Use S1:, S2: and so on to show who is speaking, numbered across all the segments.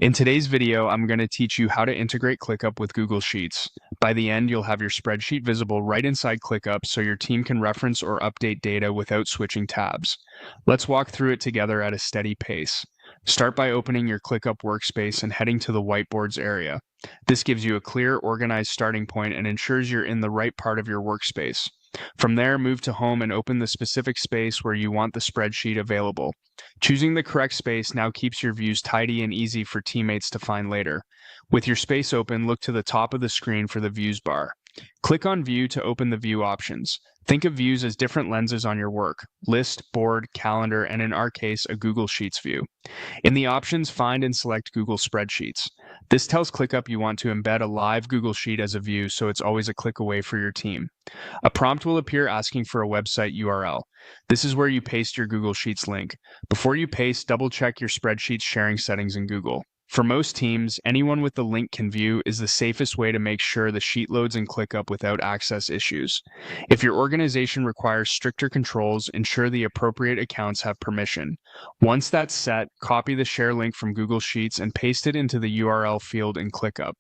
S1: In today's video, I'm going to teach you how to integrate Clickup with Google Sheets. By the end, you'll have your spreadsheet visible right inside Clickup so your team can reference or update data without switching tabs. Let's walk through it together at a steady pace. Start by opening your Clickup workspace and heading to the whiteboards area. This gives you a clear, organized starting point and ensures you're in the right part of your workspace. From there, move to Home and open the specific space where you want the spreadsheet available. Choosing the correct space now keeps your views tidy and easy for teammates to find later. With your space open, look to the top of the screen for the Views bar. Click on View to open the view options. Think of views as different lenses on your work: list, board, calendar, and in our case, a Google Sheets view. In the options, find and select Google Spreadsheets. This tells ClickUp you want to embed a live Google Sheet as a view, so it's always a click away for your team. A prompt will appear asking for a website URL. This is where you paste your Google Sheets link. Before you paste, double check your spreadsheet's sharing settings in Google. For most teams, anyone with the link can view is the safest way to make sure the sheet loads in ClickUp without access issues. If your organization requires stricter controls, ensure the appropriate accounts have permission. Once that's set, copy the share link from Google Sheets and paste it into the URL field in ClickUp.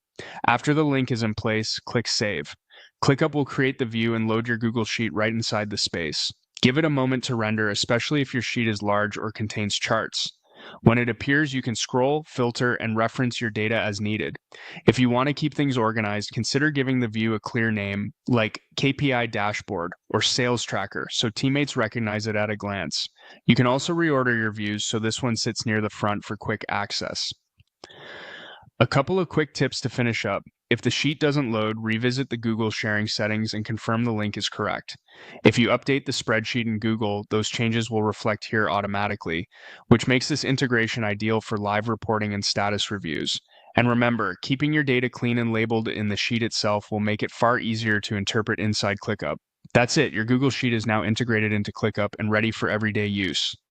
S1: After the link is in place, click Save. ClickUp will create the view and load your Google Sheet right inside the space. Give it a moment to render, especially if your sheet is large or contains charts. When it appears, you can scroll, filter, and reference your data as needed. If you want to keep things organized, consider giving the view a clear name like KPI Dashboard or Sales Tracker so teammates recognize it at a glance. You can also reorder your views so this one sits near the front for quick access. A couple of quick tips to finish up. If the sheet doesn't load, revisit the Google sharing settings and confirm the link is correct. If you update the spreadsheet in Google, those changes will reflect here automatically, which makes this integration ideal for live reporting and status reviews. And remember, keeping your data clean and labeled in the sheet itself will make it far easier to interpret inside ClickUp. That's it, your Google Sheet is now integrated into ClickUp and ready for everyday use.